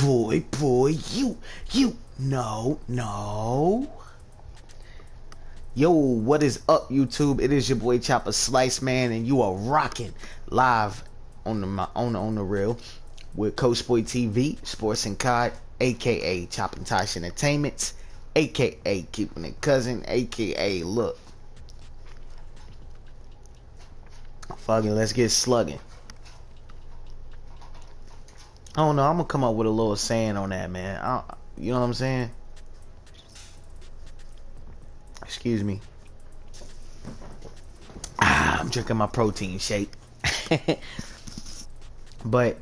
boy, no. Yo, what is up, YouTube? It is your boy Chopper Slice, man, and you are rocking live on the real with Coach Boy TV, Sports and COD, aka Chopping Tosh Entertainments, aka Keeping It Cousin, aka Look. Fuck it, let's get slugging. I don't know, I'm gonna come up with a little saying on that, man. You know what I'm saying? Excuse me. I'm drinking my protein shake. But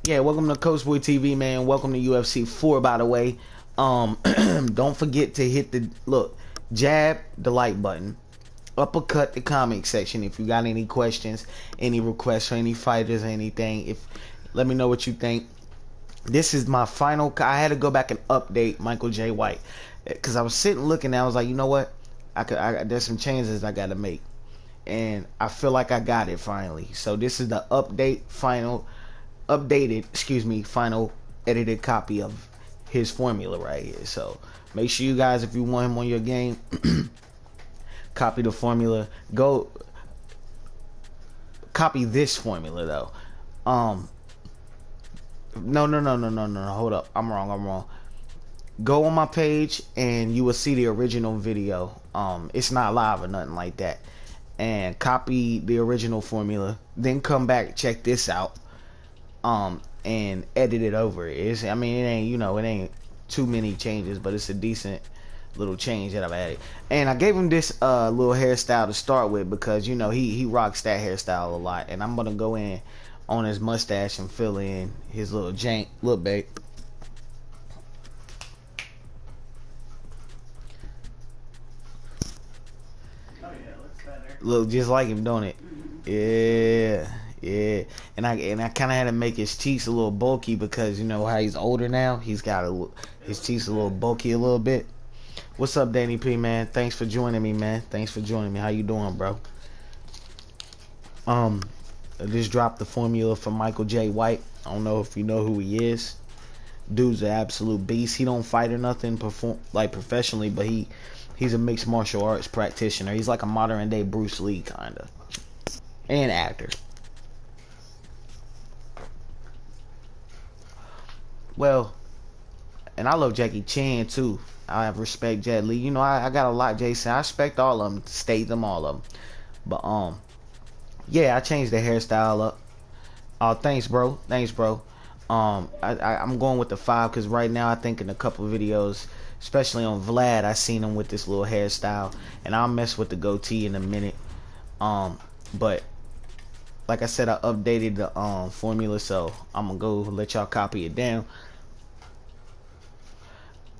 yeah, welcome to Coach Boy TV, man. Welcome to UFC 4, by the way. Don't forget to hit the jab the like button, uppercut the comment section if you got any questions, any requests for any fighters or anything. Let me know what you think. This is my final. I had to go back and update Michael Jai White because I was sitting looking and I was like, you know what, there's some changes I gotta make, and I feel like I got it finally. So this is the final edited copy of his formula right here. So make sure you guys, if you want him on your game, copy the formula. Go copy this formula though. No, hold up, I'm wrong. Go on my page and you will see the original video. It's not live or nothing like that, and copy the original formula, then come back, check this out, and edit it over. It ain't too many changes, but it's a decent little change that I've added. And I gave him this little hairstyle to start with because he rocks that hairstyle a lot, and I'm gonna go in on his mustache and fill in his little jank. Look, babe. Oh yeah, looks better. Look just like him, don't it? Yeah. And I kind of had to make his cheeks a little bulky because how he's older now. He's got his cheeks a little bulky a little bit. What's up, Danny P, man? Thanks for joining me, man. Thanks for joining me. How you doing, bro? I just dropped the formula for Michael Jai White. I don't know if you know who he is. Dude's an absolute beast. He don't fight or nothing professionally, but he's a mixed martial arts practitioner. He's like a modern day Bruce Lee kinda, and actor. Well, and I love Jackie Chan too. I have respect Jet Li. I got a lot, Jason. I respect all of them. State them, all of them. But yeah, I changed the hairstyle up. Oh, thanks, bro. I'm going with the 5 because right now I think in a couple of videos, especially on Vlad, I seen him with this little hairstyle, and I'll mess with the goatee in a minute. But like I said, I updated the formula, so I'm gonna go let y'all copy it down.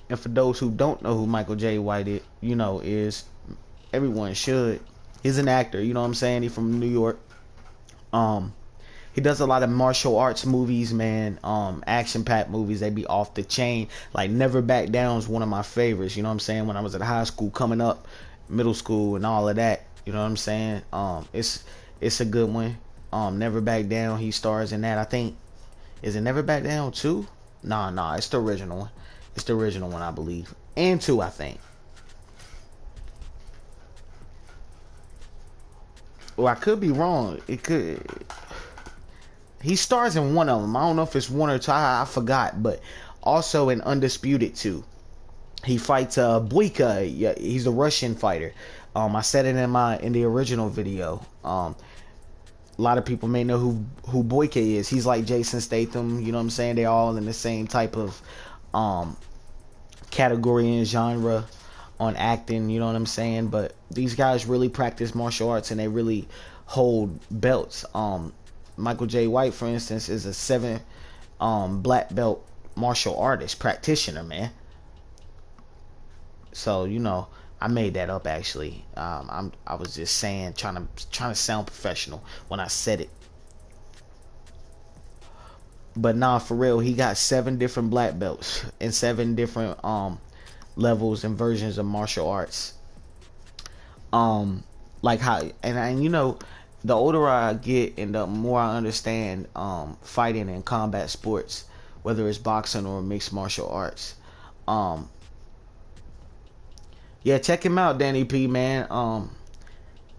And for those who don't know who Michael Jai White is, everyone should. He's an actor, you know what I'm saying? He's from New York. He does a lot of martial arts movies, man. Action-packed movies. They be off the chain. Like Never Back Down is one of my favorites, you know what I'm saying? When I was at high school, coming up, middle school, and all of that, you know what I'm saying? It's a good one. Never Back Down, he stars in that. I think, is it Never Back Down 2? Nah, it's the original one. It's the original one, I believe. And 2, I think. Well, I could be wrong. It could. He stars in one of them. I don't know if it's 1 or 2. I forgot. But also in Undisputed 2, he fights Boyka. Yeah, he's a Russian fighter. I said it in the original video. A lot of people may know who Boyka is. He's like Jason Statham. You know what I'm saying? They're all in the same type of category and genre on acting, you know what I'm saying? But these guys really practice martial arts and they really hold belts. Michael Jai White, for instance, is a 7 black belt martial artist practitioner, man. So I made that up actually. I was just saying, trying to sound professional when I said it. But nah, for real, he got 7 different black belts and 7 different levels and versions of martial arts. Like how and the older I get and the more I understand fighting and combat sports, whether it's boxing or mixed martial arts. Um, yeah, check him out, Danny P, man.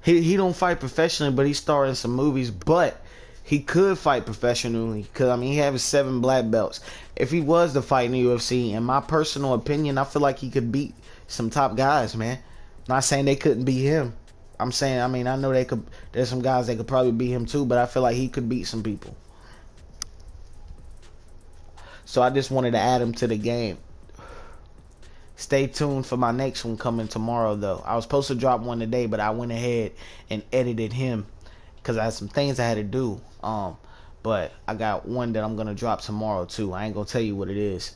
He don't fight professionally, but he's starring some movies. But he could fight professionally because I mean he has 7 black belts. If he was to fight in the UFC, in my personal opinion, I feel like he could beat some top guys, man. Not saying they couldn't beat him. I'm saying, I mean, I know they could. There's some guys that could probably beat him too, but I feel like he could beat some people. So I just wanted to add him to the game. Stay tuned for my next one coming tomorrow, though. I was supposed to drop one today, but I went ahead and edited him because I had some things I had to do. But I got one that I'm gonna drop tomorrow too. I ain't gonna tell you what it is.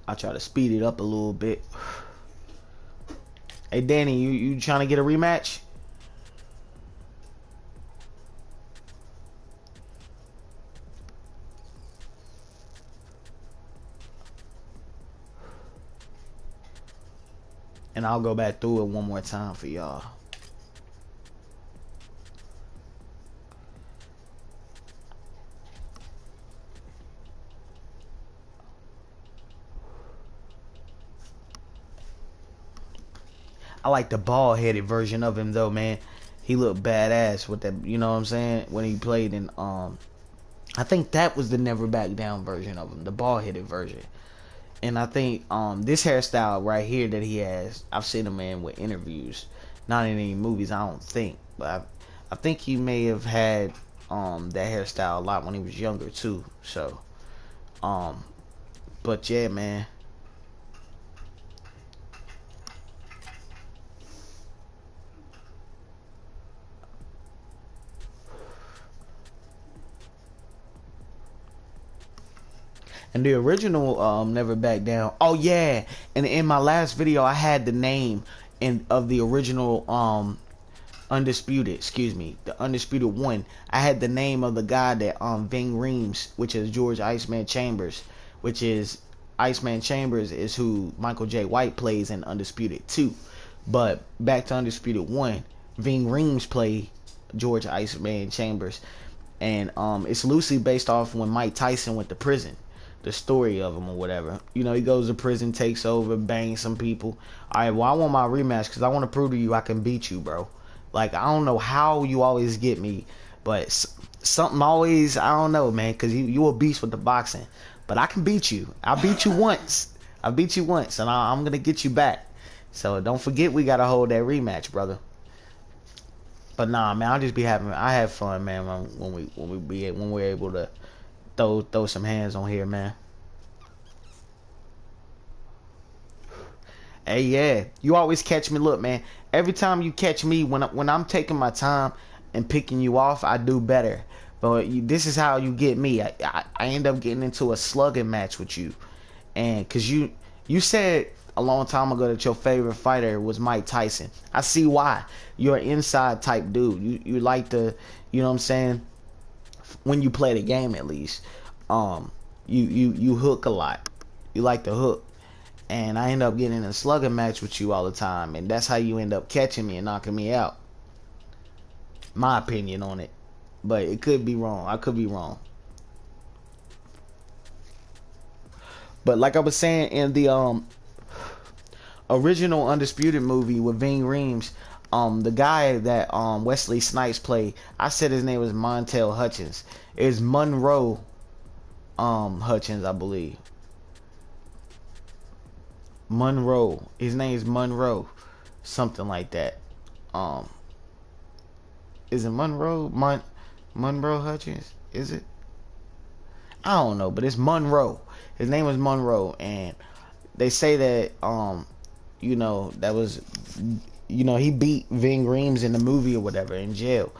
I'll try to speed it up a little bit. Hey Danny, you trying to get a rematch? And I'll go back through it one more time for y'all. I like the bald-headed version of him though, man. He looked badass with that, you know what I'm saying? When he played in I think that was the Never Back Down version of him, the bald-headed version. And I think this hairstyle right here that he has, I've seen him in with interviews, not in any movies, I don't think, but I think he may have had that hairstyle a lot when he was younger too. So, but yeah, man. And the original Never Back Down. Oh yeah, and in my last video I had the name of the original Undisputed, excuse me, the Undisputed One. I had the name of the guy that Ving Rhames, which is George Iceman Chambers, which is Iceman Chambers is who Michael Jai White plays in Undisputed 2. But back to Undisputed 1, Ving Rhames played George Iceman Chambers, and it's loosely based off when Mike Tyson went to prison, the story of him or whatever. You know, he goes to prison, takes over, bangs some people. Alright, well, I want my rematch because I want to prove to you I can beat you, bro. Like, I don't know how you always get me, but something always, I don't know, man, because you a beast with the boxing. But I can beat you. I beat you once. I beat you once, and I'm going to get you back. So don't forget we got to hold that rematch, brother. But nah, man, I have fun, man, when we're able to throw some hands on here, man. Hey, yeah, you always catch me. Look, man, every time you catch me when I'm taking my time and picking you off, I do better. But this is how you get me. I end up getting into a slugging match with you, and cause you said a long time ago that your favorite fighter was Mike Tyson. I see why. You're an inside type dude. You like to, you know what I'm saying, when you play the game at least. You hook a lot. You like to hook. And I end up getting in a slugging match with you all the time, and that's how you end up catching me and knocking me out. My opinion on it, but it could be wrong. I could be wrong. But like I was saying, in the original Undisputed movie with Ving Rhames, the guy that Wesley Snipes played, I said his name was Montel Hutchins. It's Monroe Hutchins, I believe. Monroe. His name is Monroe. Something like that. Is it Monroe? Monroe Hutchins? Is it? I don't know, but it's Monroe. His name was Monroe, and they say that you know, that was, you know, he beat Ving Rhames in the movie or whatever in jail.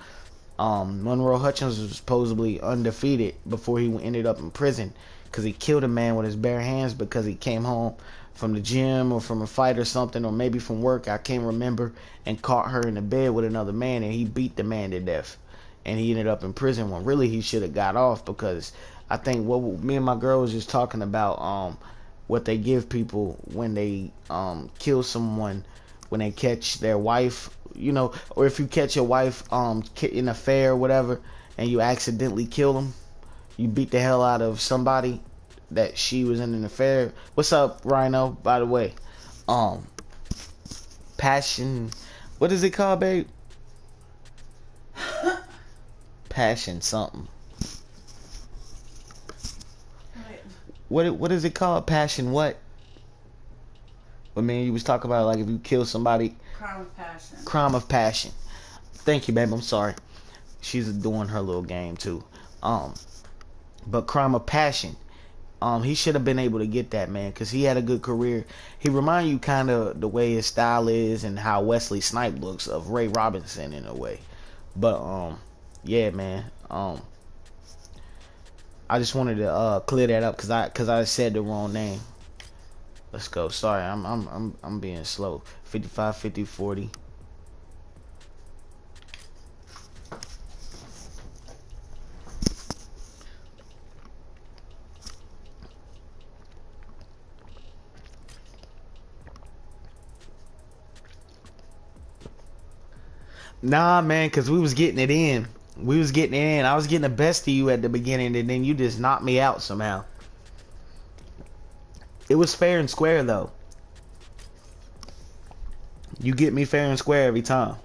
Monroe Hutchins was supposedly undefeated before he ended up in prison because he killed a man with his bare hands because he came home from the gym or from a fight or something, or maybe from work, I can't remember, and caught her in the bed with another man, and he beat the man to death, and he ended up in prison when really he should have got off, because I think what me and my girl was just talking about, what they give people when they kill someone when they catch their wife, you know, or if you catch your wife in an affair or whatever, and you accidentally kill them, you beat the hell out of somebody that she was in an affair. What's up, Rhino? By the way, passion. What is it called, babe? Passion something. What is it called? Passion what? I mean, you was talking about like if you kill somebody. Crime of passion. Crime of passion. Thank you, babe. I'm sorry. She's doing her little game too. But crime of passion. He should have been able to get that, man, because he had a good career. He remind you kind of the way his style is and how Wesley Snipes looks of Ray Robinson in a way. But yeah, man. I just wanted to clear that up because I said the wrong name. Let's go. Sorry, I'm being slow. 55, 50, 40. Nah, man, because we was getting it in. We was getting it in. I was getting the best of you at the beginning, and then you just knocked me out somehow. It was fair and square, though. You get me fair and square every time.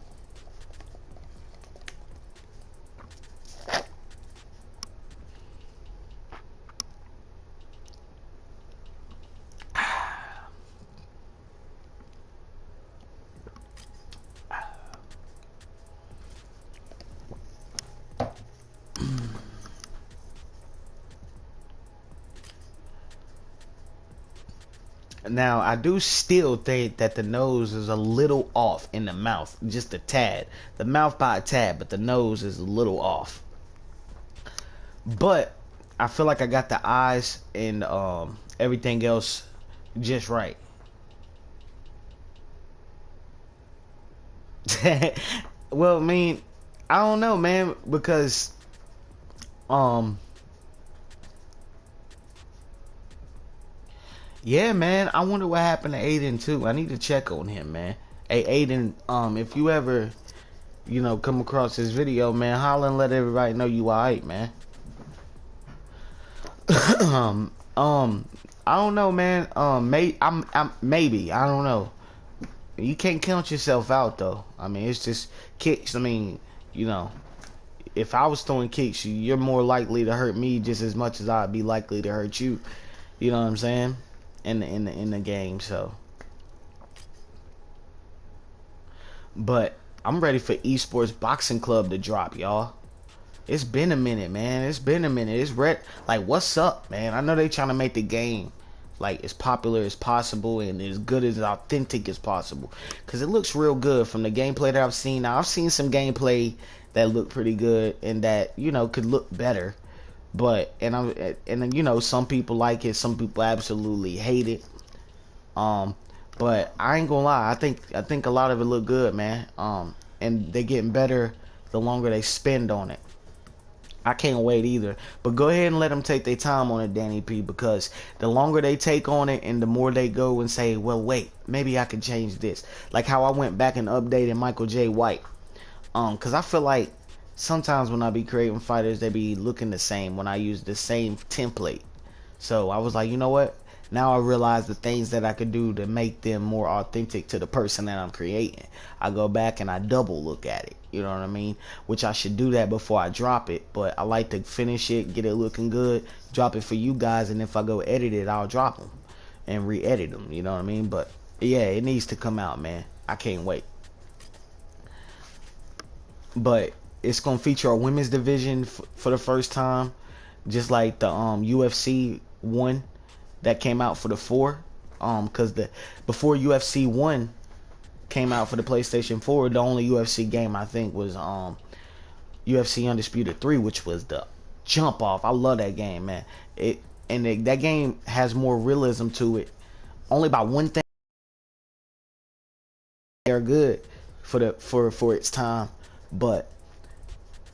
Now, I do still think that the nose is a little off in the mouth. Just a tad. The mouth by a tad, but the nose is a little off. But I feel like I got the eyes and everything else just right. Well, I mean, I don't know, man, because yeah, man, I wonder what happened to Aiden too. I need to check on him, man. Hey, Aiden, if you ever, you know, come across this video, man, holla and let everybody know you alright, man. I don't know, man. Maybe, I don't know. You can't count yourself out though. I mean, it's just kicks. I mean, you know, if I was throwing kicks, you're more likely to hurt me just as much as I'd be likely to hurt you. You know what I'm saying? In the game, so. But I'm ready for Esports Boxing Club to drop, y'all. It's been a minute, man. It's been a minute. It's like, what's up, man? I know they trying to make the game like as popular as possible and as good as authentic as possible, because it looks real good from the gameplay that I've seen. Now I've seen some gameplay that look pretty good and that, you know, could look better, but and you know, some people like it, some people absolutely hate it. But I ain't gonna lie, I think a lot of it look good, man. And they're getting better the longer they spend on it. I can't wait either. But go ahead and let them take their time on it, Danny P, because the longer they take on it and the more they go and say, well, wait, maybe I can change this. Like how I went back and updated Michael Jai White. Because I feel like sometimes when I be creating fighters, they be looking the same when I use the same template. So I was like, you know what? Now I realize the things that I could do to make them more authentic to the person that I'm creating. I go back and I double look at it. You know what I mean? Which I should do that before I drop it. But I like to finish it, get it looking good, drop it for you guys. And if I go edit it, I'll drop them and re-edit them. You know what I mean? But yeah, it needs to come out, man. I can't wait. But it's going to feature a women's division for the first time. Just like the UFC 1 that came out for the 4, because before UFC 1 came out for the PlayStation 4, the only UFC game I think was UFC Undisputed 3, which was the jump off. I love that game, man. That game has more realism to it. Only by one thing, they're good for its time, but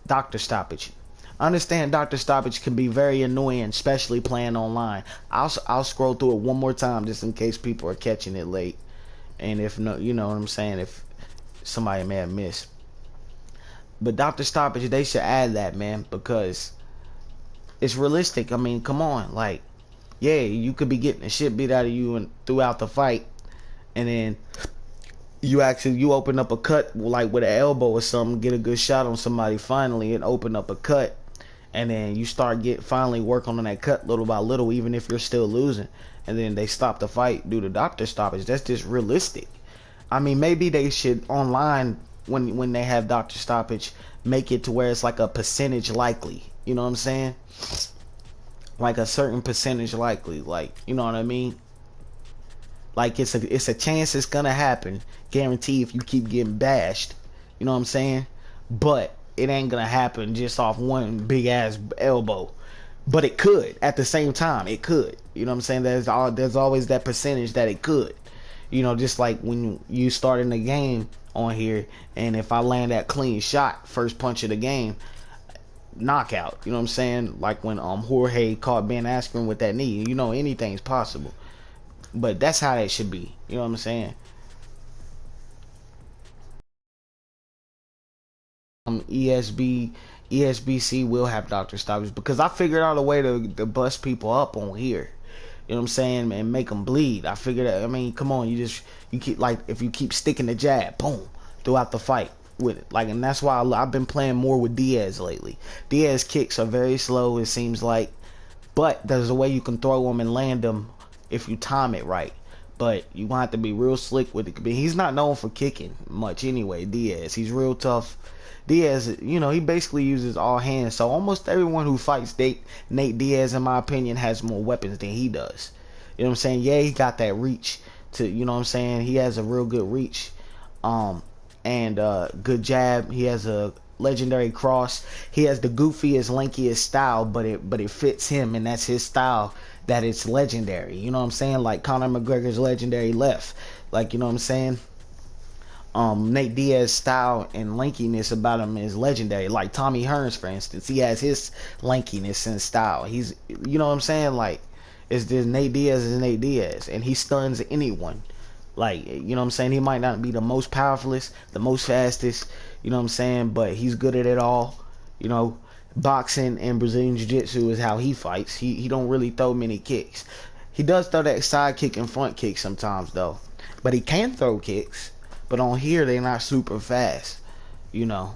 doctor stoppage. I understand doctor stoppage can be very annoying, especially playing online. I'll scroll through it one more time just in case people are catching it late. And if no, you know what I'm saying, if somebody may have missed. But doctor stoppage, they should add that, man, because it's realistic. I mean, come on, like, yeah, you could be getting the shit beat out of you and throughout the fight, and then you open up a cut like with an elbow or something, get a good shot on somebody finally, and open up a cut, and then you start finally working on that cut little by little, even if you're still losing, and then they stop the fight due to doctor stoppage. That's just realistic. I mean, maybe they should online when they have doctor stoppage, make it to where it's like a percentage likely. You know what I'm saying? Like a certain percentage likely. Like, you know what I mean? Like it's a chance it's gonna happen, guarantee if you keep getting bashed. You know what I'm saying? But it ain't gonna happen just off one big ass elbow. But it could at the same time. It could. You know what I'm saying? There's always that percentage that it could. You know, just like when you start in the game on here, and if I land that clean shot, first punch of the game, knockout. You know what I'm saying? Like when Jorge caught Ben Askren with that knee. You know, anything's possible. But that's how that should be. You know what I'm saying? ESB, ESBC will have doctor stoppage because I figured out a way to bust people up on here. You know what I'm saying? And make them bleed. I figured out. I mean, come on. You keep, like, if you keep sticking the jab, boom, throughout the fight with it. Like, and that's why I've been playing more with Diaz lately. Diaz kicks are very slow, it seems like, but there's a way you can throw them and land them if you time it right. But you want to be real slick with it. He's not known for kicking much anyway, Diaz. He's real tough. Diaz, you know, he basically uses all hands. So almost everyone who fights Nate Diaz, in my opinion, has more weapons than he does. You know what I'm saying? Yeah, he got that reach to, you know what I'm saying? He has a real good reach. And good jab. He has a legendary cross. He has the goofiest, lankiest style, but it fits him, and that's his style. That it's legendary. You know what I'm saying? Like Conor McGregor's legendary left. Like, you know what I'm saying? Nate Diaz's style and lankiness about him is legendary. Like Tommy Hearns, for instance, he has his lankiness and style. He's, you know what I'm saying? Like, it's just Nate Diaz is Nate Diaz, and he stuns anyone. Like, you know what I'm saying? He might not be the most powerfulest, the most fastest, you know what I'm saying? But he's good at it all. You know, boxing and Brazilian Jiu-Jitsu is how he fights. He don't really throw many kicks. He does throw that side kick and front kick sometimes, though. But he can throw kicks. But on here, they're not super fast, you know.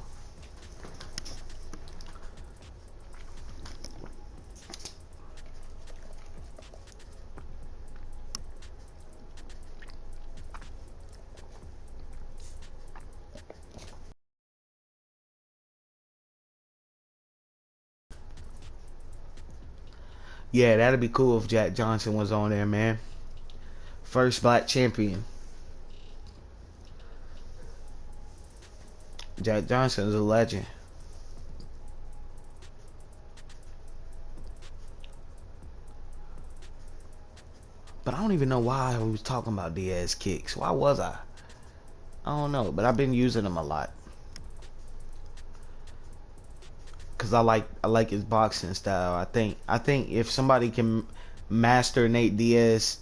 Yeah, that'd be cool if Jack Johnson was on there, man. First black champion. Jack Johnson is a legend. But I don't even know why we was talking about Diaz kicks. Why was I? I don't know, but I've been using them a lot. Cause I like his boxing style. I think if somebody can master Nate Diaz,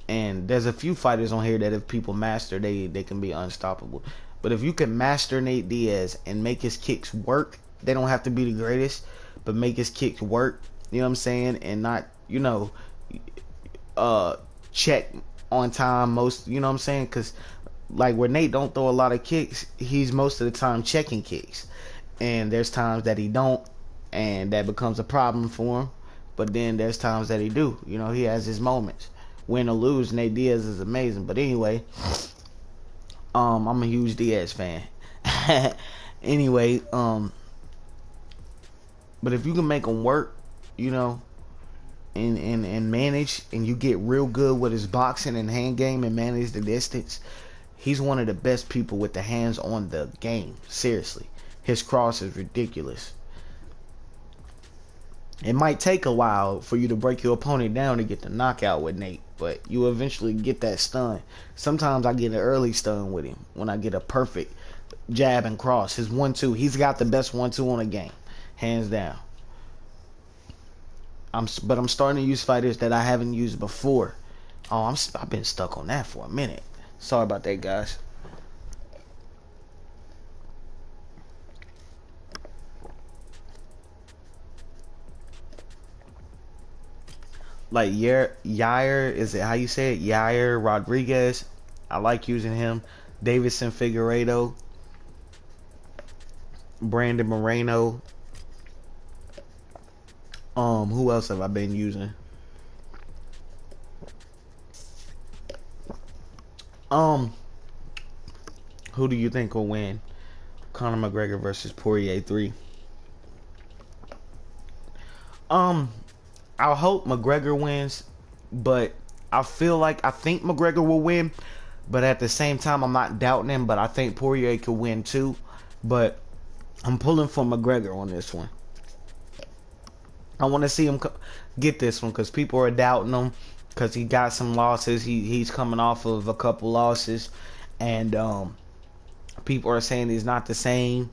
and there's a few fighters on here that if people master, they can be unstoppable. But if you can master Nate Diaz and make his kicks work, they don't have to be the greatest, but make his kicks work. You know what I'm saying? And not, you know, check on time most. You know what I'm saying? Cause like where Nate don't throw a lot of kicks, he's most of the time checking kicks. And there's times that he don't, and that becomes a problem for him. But then there's times that he do. You know, he has his moments. Win or lose, Nate Diaz is amazing. But anyway, I'm a huge Diaz fan. Anyway, but if you can make him work, you know, and manage, and you get real good with his boxing and hand game and manage the distance, he's one of the best people with the hands on the game. Seriously. His cross is ridiculous. It might take a while for you to break your opponent down to get the knockout with Nate, but you eventually get that stun. Sometimes I get an early stun with him when I get a perfect jab and cross. His 1-2, he's got the best 1-2 on the game, hands down. But I'm starting to use fighters that I haven't used before. I've been stuck on that for a minute. Sorry about that, guys. Like Yair, is it how you say it? Yair Rodriguez. I like using him. Davison Figueiredo, Brandon Moreno. Who else have I been using? Um, who do you think will win? Conor McGregor versus Poirier 3. Um, I hope McGregor wins, but I think McGregor will win, but at the same time I'm not doubting him, but I think Poirier could win too. But I'm pulling for McGregor on this one. I want to see him get this one because people are doubting him because he got some losses. He's coming off of a couple losses, and people are saying he's not the same.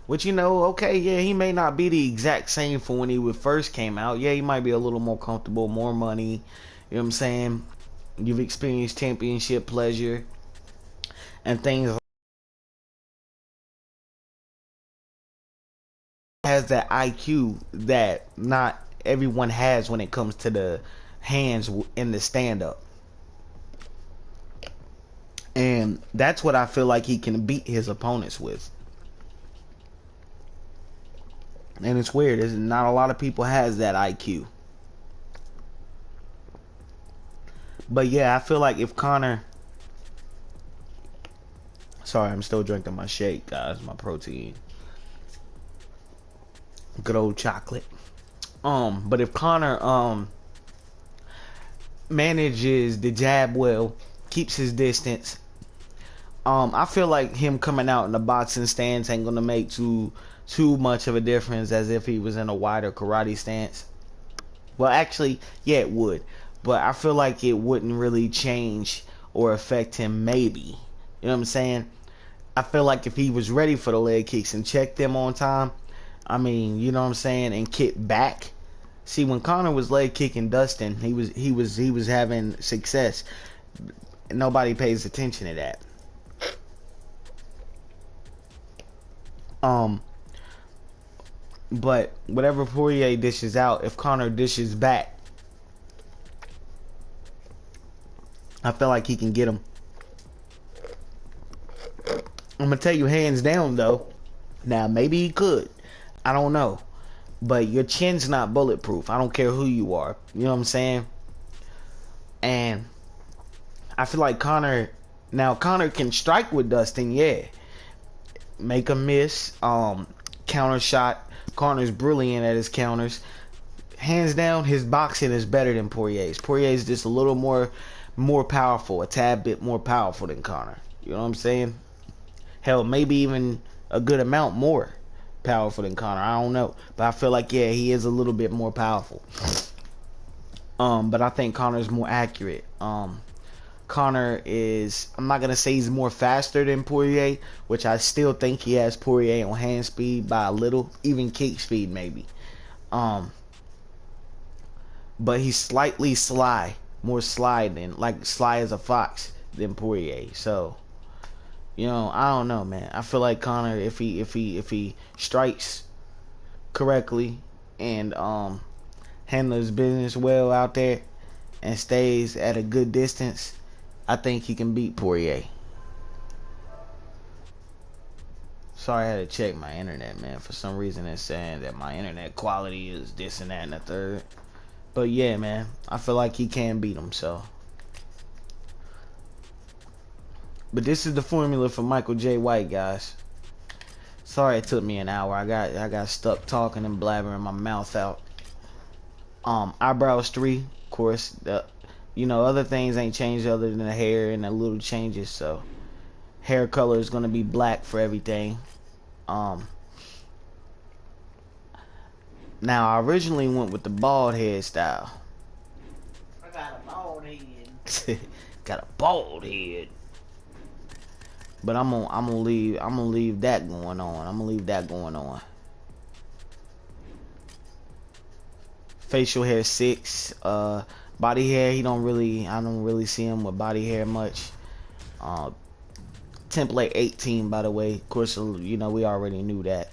Which, you know, okay, yeah, he may not be the exact same from when he would first came out. Yeah, he might be a little more comfortable, more money. You know what I'm saying? You've experienced championship pleasure and things like that. Has that IQ that not everyone has when it comes to the hands in the stand up. And that's what I feel like he can beat his opponents with. And it's weird. There's not a lot of people has that IQ. But yeah, I feel like if Conor... Sorry, I'm still drinking my shake, guys. My protein. Good old chocolate. But if Conor manages the jab well, keeps his distance, I feel like him coming out in the boxing stance ain't gonna make too much of a difference as if he was in a wider karate stance. Well, actually, yeah, it would, but I feel like it wouldn't really change or affect him. Maybe, you know what I'm saying? I feel like if he was ready for the leg kicks and checked them on time, I mean, you know what I'm saying, and kick back. See, when Conor was leg kicking Dustin, he was having success. Nobody pays attention to that. Um, but whatever Poirier dishes out, if Conor dishes back, I feel like he can get him. I'm gonna tell you hands down though. Now maybe he could. I don't know. But your chin's not bulletproof. I don't care who you are. You know what I'm saying? And I feel like Conor can strike with Dustin, yeah. Make a miss. Counter shot. Conor's brilliant at his counters. Hands down, his boxing is better than Poirier's. Poirier's just a little more powerful, a tad bit more powerful than Conor. You know what I'm saying? Hell, maybe even a good amount more powerful than Conor. I don't know, but I feel like yeah, he is a little bit more powerful. But I think Conor's more accurate. Conor is, I'm not gonna say he's more faster than Poirier, which I still think he has Poirier on hand speed by a little, even kick speed maybe. But he's slightly sly, more sly than, like sly as a fox than Poirier. So, you know, I don't know, man. I feel like Conor, if he strikes correctly and handles his business well out there and stays at a good distance, I think he can beat Poirier. Sorry, I had to check my internet, man. For some reason, it's saying that my internet quality is this and that and the third. But yeah, man, I feel like he can beat him. So, but this is the formula for Michael Jai White, guys. Sorry it took me an hour. I got stuck talking and blabbering my mouth out. Eyebrows 3, of course. You know, other things ain't changed other than the hair and the little changes. So, hair color is gonna be black for everything. Now I originally went with the bald head style. I got a bald head. Got a bald head. But I'm gonna leave that going on. I'm gonna leave that going on. Facial hair 6. Body hair, I don't really see him with body hair much. Uh, template 18, by the way. Of course, you know, we already knew that.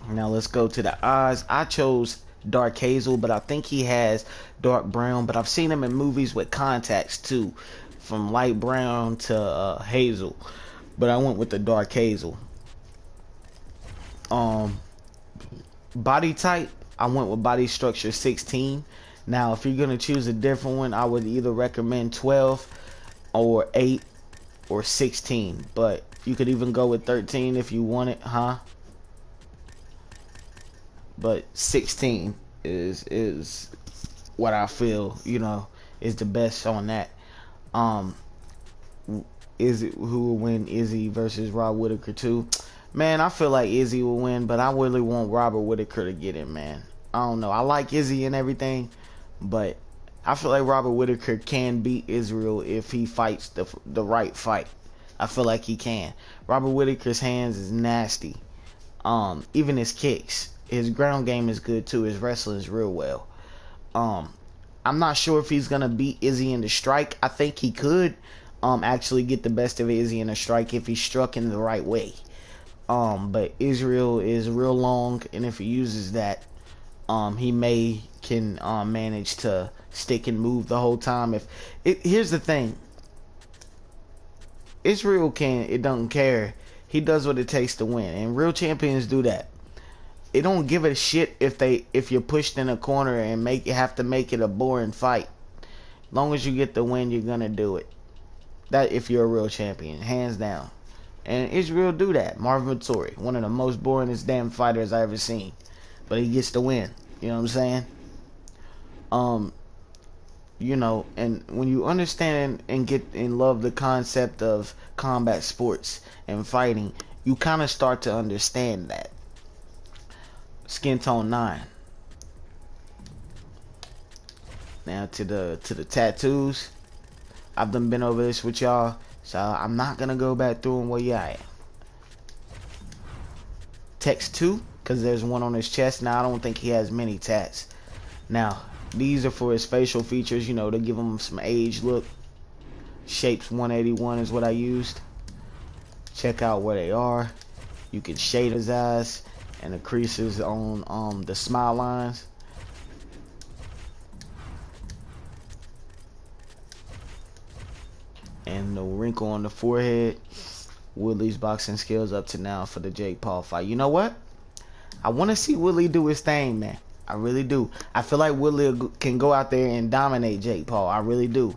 Now let's go to the eyes. I chose dark hazel, but I think he has dark brown. But I've seen him in movies with contacts too, from light brown to hazel. But I went with the dark hazel. Body type, I went with body structure 16. Now, if you're gonna choose a different one, I would either recommend 12 or 8 or 16. But you could even go with 13 if you want it, huh? But 16 is what I feel, you know, is the best on that. Um, is it who will win, Izzy versus Rob Whittaker too? Man, I feel like Izzy will win, but I really want Robert Whittaker to get it, man. I don't know. I like Izzy and everything, but I feel like Robert Whittaker can beat Israel if he fights the right fight. I feel like he can. Robert Whittaker's hands is nasty. Even his kicks. His ground game is good too. His wrestling is real well. I'm not sure if he's gonna beat Izzy in the strike. I think he could actually get the best of Izzy in a strike if he struck in the right way. But Israel is real long, and if he uses that, he can manage to stick and move the whole time. Here's the thing, Israel it doesn't care. He does what it takes to win, and real champions do that. It don't give a shit if you're pushed in a corner and have to make it a boring fight. Long as you get the win, you're gonna do it. That if you're a real champion, hands down. And Israel do that. Marvin Vettori, one of the most boringest damn fighters I ever seen, but he gets the win. You know what I'm saying? You know, and when you understand and get and love the concept of combat sports and fighting, you kind of start to understand that. Skin tone 9. Now to the tattoos. I've done been over this with y'all, so I'm not gonna go back through them where you at. Text 2, because there's one on his chest. Now I don't think he has many tats. Now these are for his facial features, you know, to give him some age look. Shapes 181 is what I used. Check out where they are. You can shade his eyes and the creases on the smile lines. And the wrinkle on the forehead. Woodley's boxing skills up to now for the Jake Paul fight. You know what? I want to see Woodley do his thing, man. I really do. I feel like Woodley can go out there and dominate Jake Paul. I really do.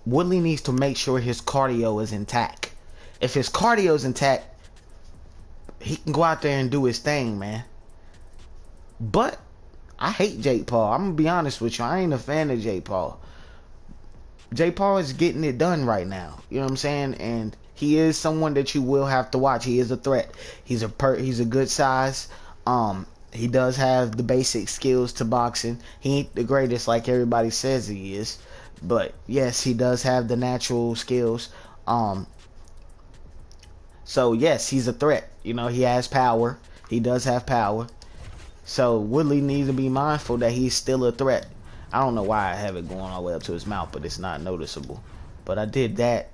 Woodley needs to make sure his cardio is intact. If his cardio is intact, he can go out there and do his thing, man. But I hate Jake Paul. I'm gonna be honest with you. I ain't a fan of Jake Paul. Jake Paul is getting it done right now. You know what I'm saying? And he is someone that you will have to watch. He is a threat. He's a good size. He does have the basic skills to boxing. He ain't the greatest like everybody says he is, but yes, he does have the natural skills. So yes, he's a threat. You know, he has power. He does have power. So Woodley needs to be mindful that he's still a threat. I don't know why I have it going all the way up to his mouth, but it's not noticeable. But I did that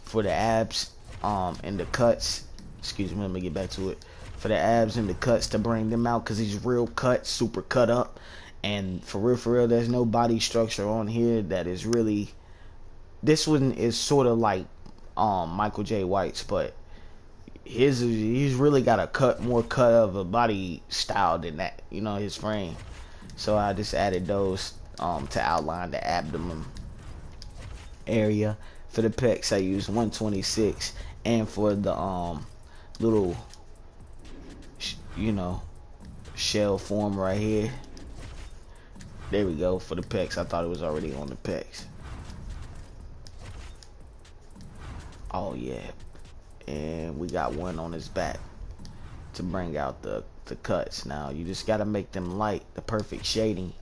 for the abs and the cuts. Excuse me, let me get back to it. For the abs and the cuts to bring them out, because he's real cut, super cut up. And for real, there's no body structure on here that is really... This one is sort of like Michael Jai White's, but he's really got more cut of a body style than that, you know, his frame. So I just added those to outline the abdomen area. For the pecs I used 126, and for the little you know, shell form right here, there we go. For the pecs, I thought it was already on the pecs. Oh yeah, and we got one on his back to bring out the cuts. Now you just gotta make them light, the perfect shading,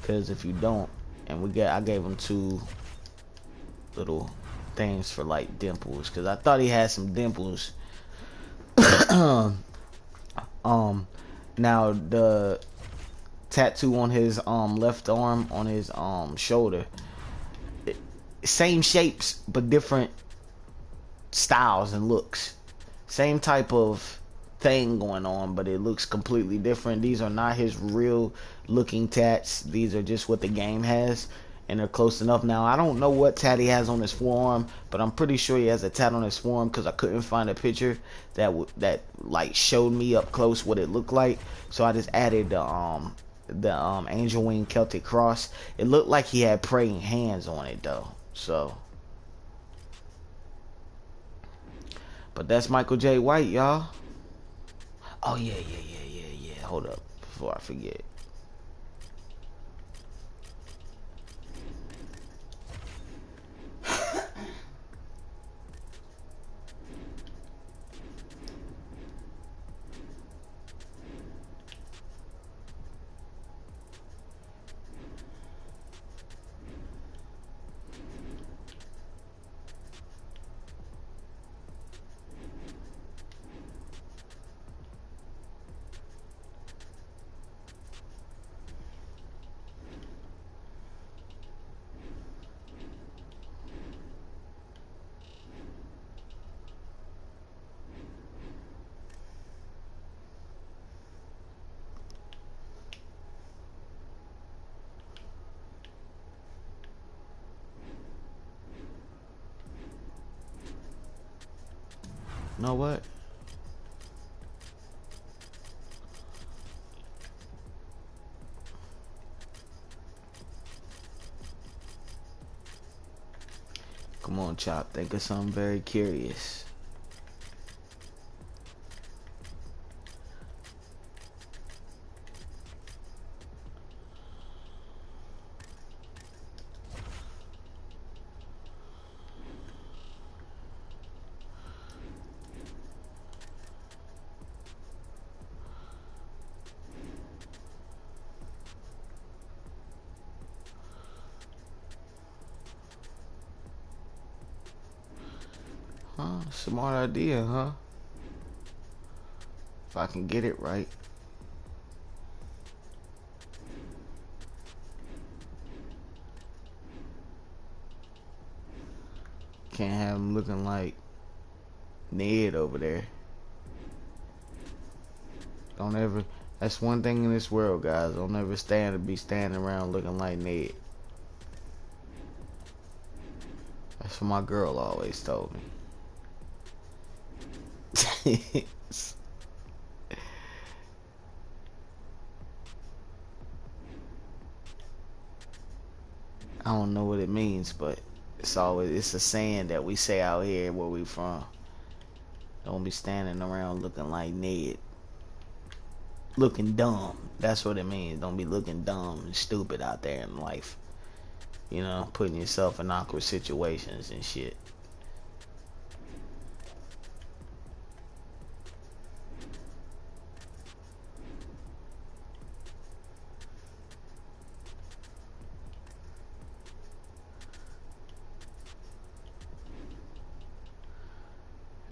because if you don't, and I gave him 2 little things for like dimples, because I thought he had some dimples. Now the tattoo on his left arm, on his shoulder, same shapes but different styles and looks. Same type of thing going on, but it looks completely different. These are not his real looking tats. These are just what the game has, and they're close enough. Now, I don't know what tat he has on his forearm, but I'm pretty sure he has a tat on his forearm because I couldn't find a picture that like showed me up close what it looked like. So I just added the angel wing Celtic cross. It looked like he had praying hands on it though. So, but that's Michael Jai White, y'all. Oh yeah. Hold up before I forget. You know what? Come on, Chop. Think of something very curious. Huh? Smart idea, huh? If I can get it right. Can't have him looking like Ned over there. Don't ever. That's one thing in this world, guys. Don't ever be standing around looking like Ned. That's what my girl always told me. I don't know what it means, but it's a saying that we say out here where we from. Don't be standing around looking like Ned. Looking dumb. That's what it means. Don't be looking dumb and stupid out there in life. You know, putting yourself in awkward situations and shit.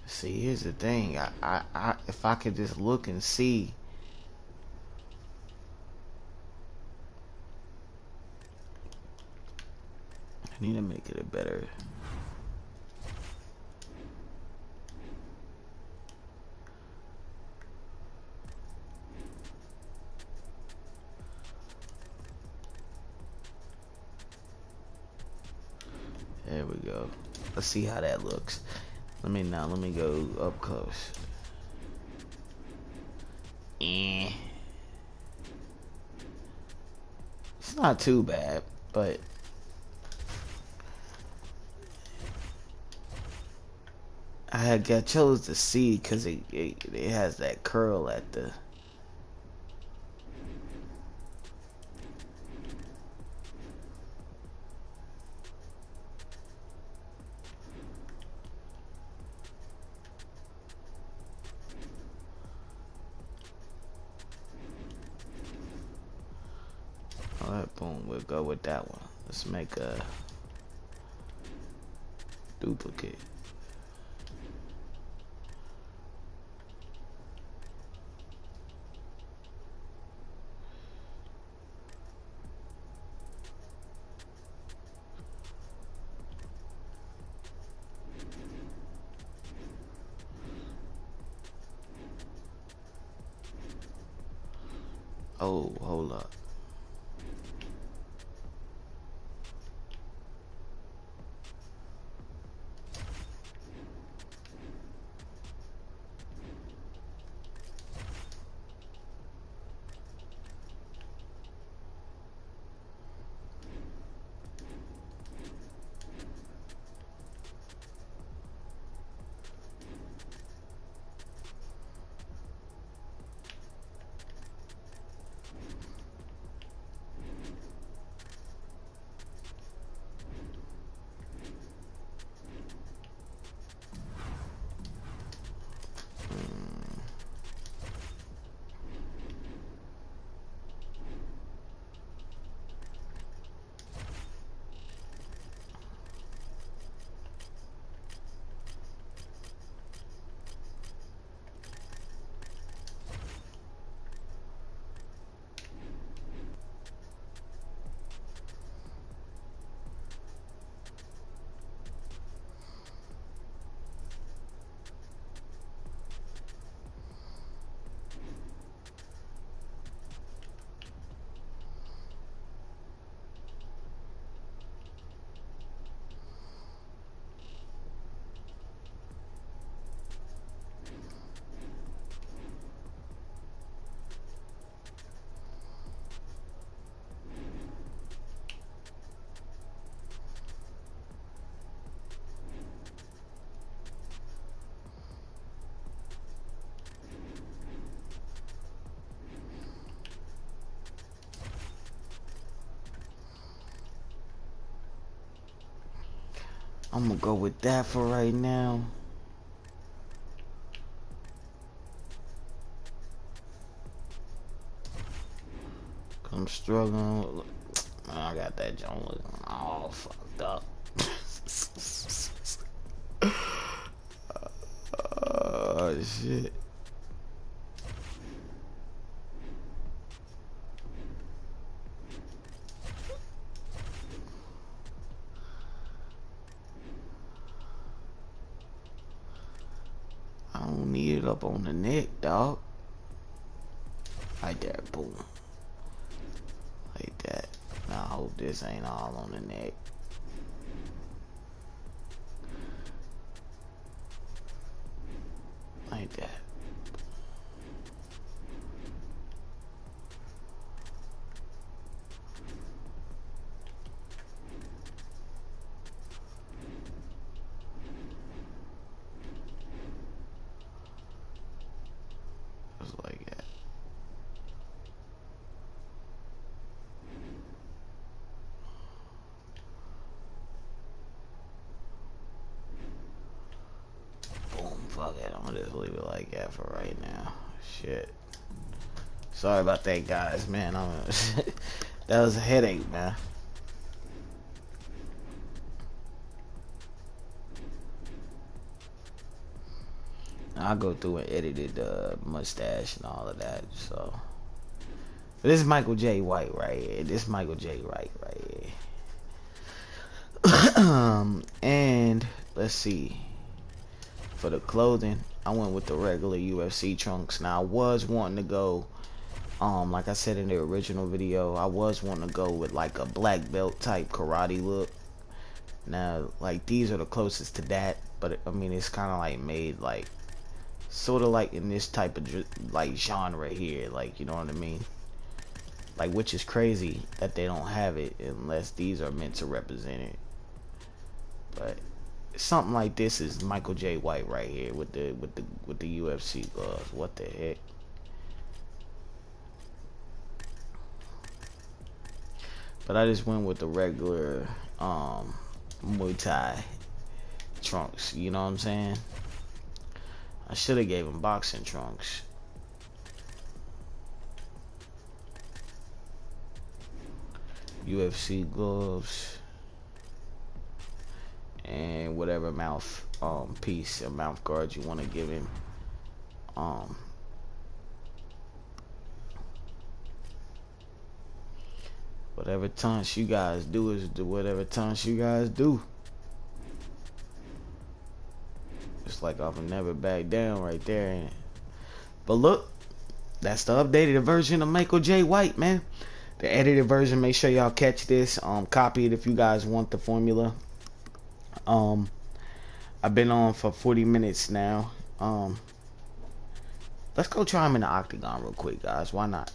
See, here's the thing. If I could just look and see. I need to make it a better. There we go. Let's see how that looks. Let me go up close. It's not too bad, but I chose the C because it has that curl at the. Alright, boom, we'll go with that one. Let's make a duplicate. Oh, hold up. I'm gonna go with that for right now. I'm struggling. Man, I got that joint looking all fucked up. Oh shit. I don't need it up on the neck, dog. Right there, boom. Like that. Now I hope this ain't all on the neck. Like that. Just like that. Boom, fuck it. I'm gonna just leave it like that for right now. Shit. Sorry about that, guys, man. That was a headache, man. I'll go through and edit the mustache and all of that. So, but this is Michael Jai White right here. This is Michael Jai White right here. And let's see. For the clothing, I went with the regular UFC trunks. Now I was wanting to go, like I said in the original video, I was wanting to go with like a black belt type karate look. Now, like these are the closest to that, but I mean it's kind of like made like sort of like in this type of like genre here, like, you know what I mean, like, which is crazy that they don't have it unless these are meant to represent it. But something like this is Michael Jai White right here with the UFC gloves. What the heck? But I just went with the regular Muay Thai trunks, you know what I'm saying? I should have gave him boxing trunks. UFC gloves and whatever mouth piece or mouth guard you want to give him. Whatever taunts you guys do is do whatever taunts you guys do. It's like I'll never back down right there. But look, That's the updated version of Michael Jai White, man. The edited version. Make sure y'all catch this. Copy it if you guys want the formula. I've been on for 40 minutes now. Let's go try him in the octagon real quick, guys. Why not?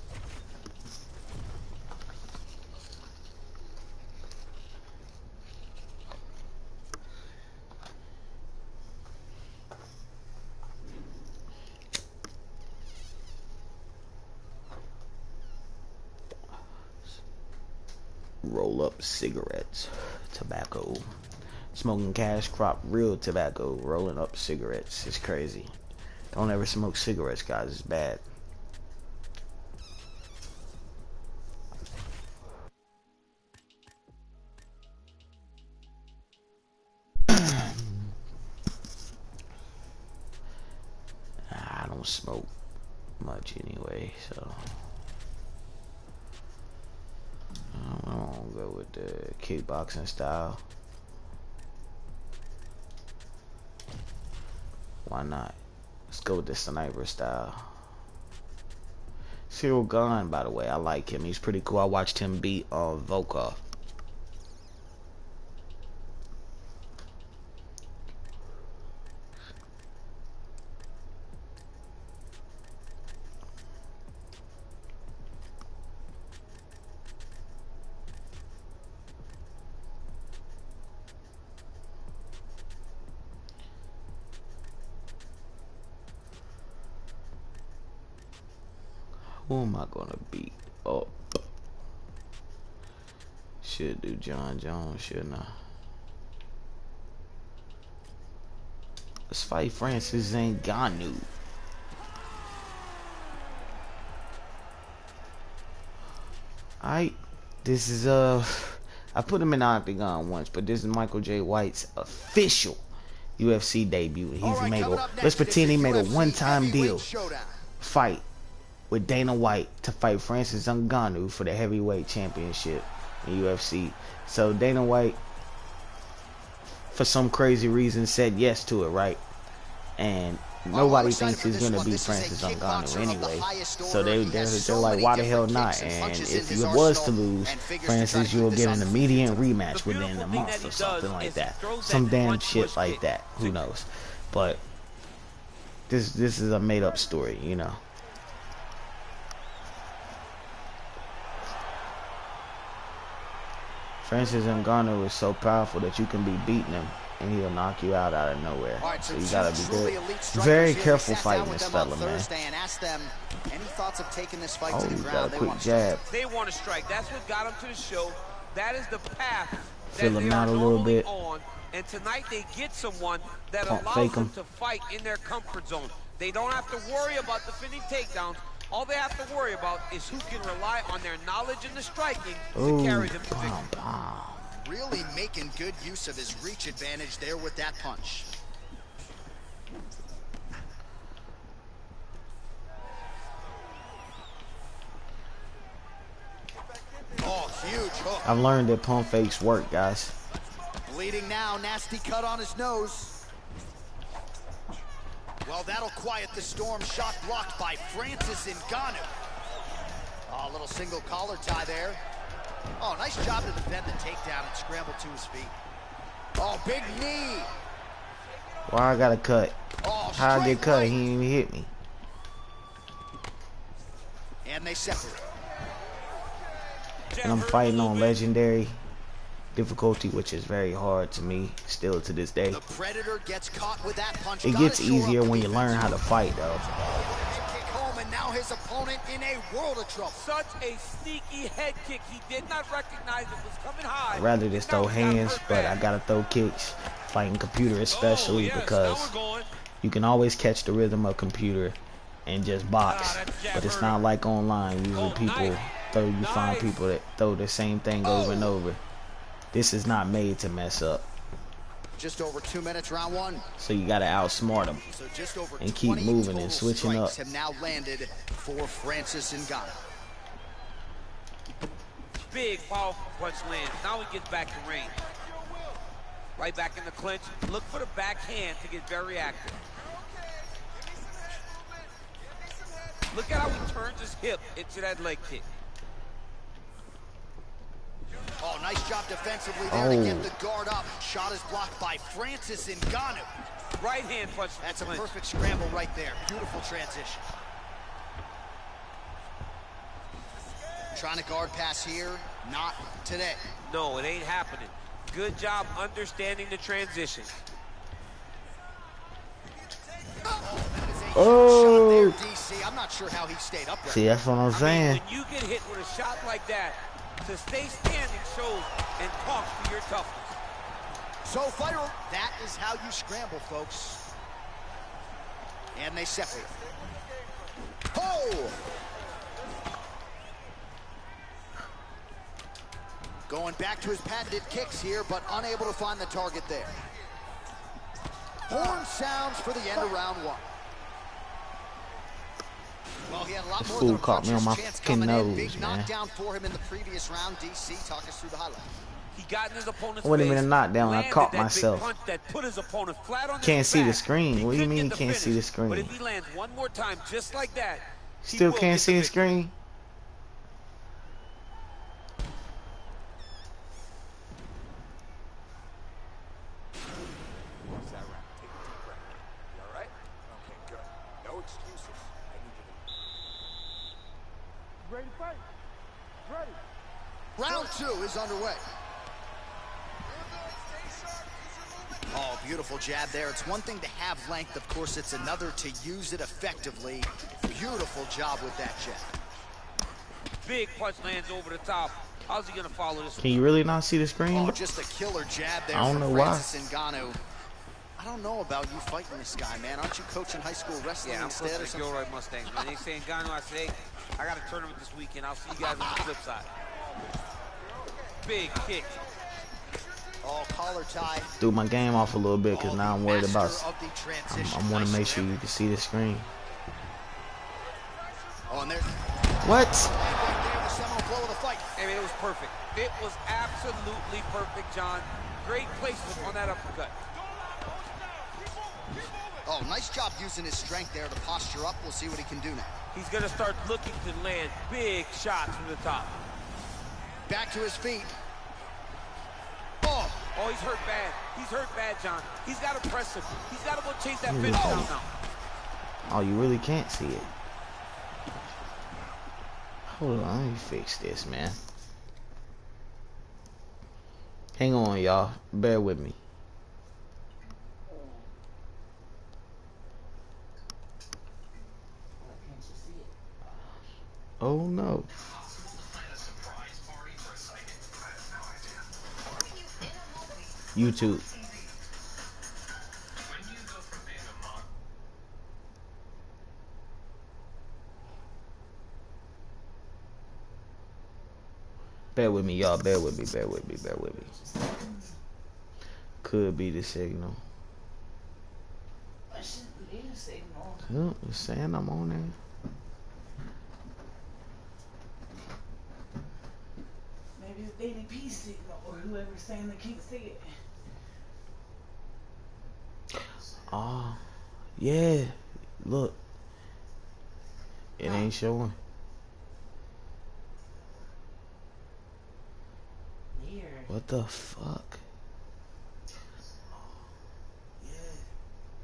Roll up cigarettes, tobacco, smoking cash crop, real tobacco, rolling up cigarettes. It's crazy. Don't ever smoke cigarettes, guys. It's bad. I don't smoke much anyway, so I'm gonna go with the kickboxing style. Why not? Let's go with the sniper style. Cyril Gahn, by the way, I like him. He's pretty cool. I watched him beat Volkov. Who am I gonna beat up? Should do John Jones, shouldn't I? Let's fight Francis Ngannou. Alright, this is I put him in the octagon once, but this is Michael Jai White's official UFC debut. Let's pretend he made a one-time deal fight with Dana White to fight Francis Ngannou for the heavyweight championship in UFC. So Dana White, for some crazy reason, said yes to it, right? And nobody thinks he's gonna beat Francis Ngannou anyway. So they're like, why the hell not? And if it was to lose, Francis, you'll get an immediate rematch within a month or something like that. Some damn shit like that. Who knows? But this is a made up story, you know. Francis Ngannou is so powerful that you can be beating him and he'll knock you out of nowhere. Right, so you gotta be good. Very careful fighting this fella, man. Any thoughts of taking this fight to the got ground? a quick jab. They want to strike. That's what got them to the show. That is the path Fill him out a little bit. And tonight they get someone that allows them to fight in their comfort zone. They don't have to worry about defending takedowns. All they have to worry about is who can rely on their knowledge in the striking to carry them to victory. Really making good use of his reach advantage there with that punch. Oh, huge hook. I've learned that pump fakes work, guys. Bleeding now, nasty cut on his nose. Well, that'll quiet the storm. Shot blocked by Francis Ngannou. Oh, a little single collar tie there. Oh, nice job to defend the takedown and scramble to his feet. Oh, big knee. Why I got a cut? Oh, how I get cut? Right. He didn't even hit me. And they separate. And I'm fighting on legendary difficulty, which is very hard to me still to this day. The Predator gets caught with that punch. It gets easier when you learn how to fight, though. Kick home, and now his opponent in a world of trouble. Such a sneaky head kick. He did not recognize it was coming high. I'd rather just throw hands, but I gotta throw kicks. Fighting computer especially because you can always catch the rhythm of computer and just box. But it's not like online. Usually people find people that throw the same thing over and over. This is not made to mess up. Just over 2 minutes, round one. So you gotta outsmart them and keep moving and switching up. Have now landed for Francis Ngannou. Big, powerful punch lands. Now he gets back to range. Right back in the clinch. Look for the backhand to get very active. Look at how he turns his hip into that leg kick. Oh, nice job defensively there to get the guard up. Shot is blocked by Francis Ngannou. Right hand punch. That's a perfect scramble right there. Beautiful transition. Trying to guard pass here. Not today. No, it ain't happening. Good job understanding the transition. Oh! Shot there, DC. I'm not sure how he stayed up there. See, that's what I'm saying. When you get hit with a shot like that, to stay standing shows and talks to your toughness. So, fighter, that is how you scramble, folks. And they separate. Oh! Going back to his patented kicks here, but unable to find the target there. Horn sounds for the end of round one. Well, he had a lot more than a caught me on my chance fucking coming nose, in. Big man. knockdown for him in the previous round. DC, talk us through the highlight. He got in his opponent's Wasn't face, even a knockdown. I caught landed that myself. big punch that put his opponent flat on Can't his see the back. screen. He What do you could mean get can't see the finish, screen? But if he lands one more time just like that, he Still will can't get see the victory. screen. Round two is underway. Oh, beautiful jab there. It's one thing to have length. Of course, it's another to use it effectively. Beautiful job with that jab. Big punch lands over the top. How's he going to follow this? Can you really not see the screen? Oh, just a killer jab there I don't from know why. Francis Ngannou. I don't know about you fighting this guy, man. Aren't you coaching high school wrestling Yeah, I'm instead or supposed to something? Gilroy Mustangs, man. They say Ngannou, I say, hey, I got a tournament this weekend. I'll see you guys on the flip side. Big kick. Oh, collar tie. Threw my game off a little bit because now I'm worried about. Master of the transition. I want to Nice make sure jab. you can see the screen. Oh, and there. What? The seminal blow of the fight. I mean, it was perfect. It was absolutely perfect, John. Great placement on that uppercut. Oh, nice job using his strength there to posture up. We'll see what he can do now. He's going to start looking to land big shots from the top. Back to his feet. Oh, Oh, he's hurt bad. He's hurt bad, John. He's got to press him. He's got to go chase that finish down now. Oh, you really can't see it. Hold on, let me fix this, man. Hang on, y'all. Bear with me. Oh no. YouTube. Bear with me, y'all. Bear with me. Bear with me. Bear with me. Could be the signal. I shouldn't be a signal. Oh, it's saying I'm on there. Maybe it's Danny P signal or whoever's saying they can't see it. Oh, yeah. Look. It ain't showing. Weird. What the fuck? Yeah.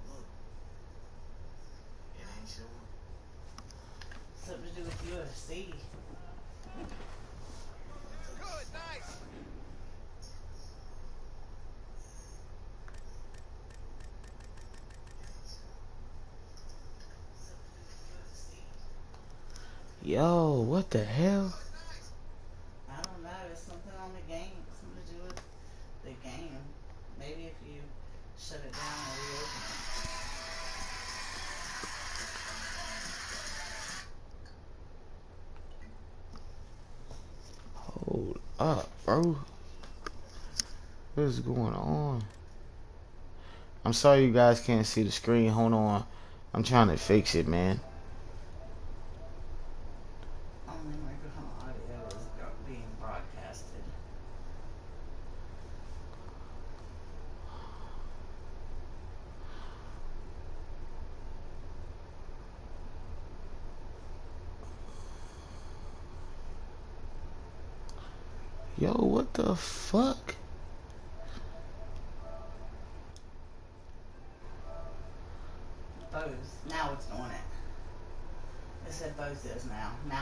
Look. It ain't showing. Something to do with UFC. good, nice. Yo, what the hell? I don't know. It's something on the game. Something to do with the game. Maybe if you shut it down and reopen it. Hold up, bro. What is going on? I'm sorry you guys can't see the screen. Hold on. I'm trying to fix it, man. Only microphone audio is being broadcasted. Yo, what the fuck? Bose. Now it's doing it. It said Bose is now. Now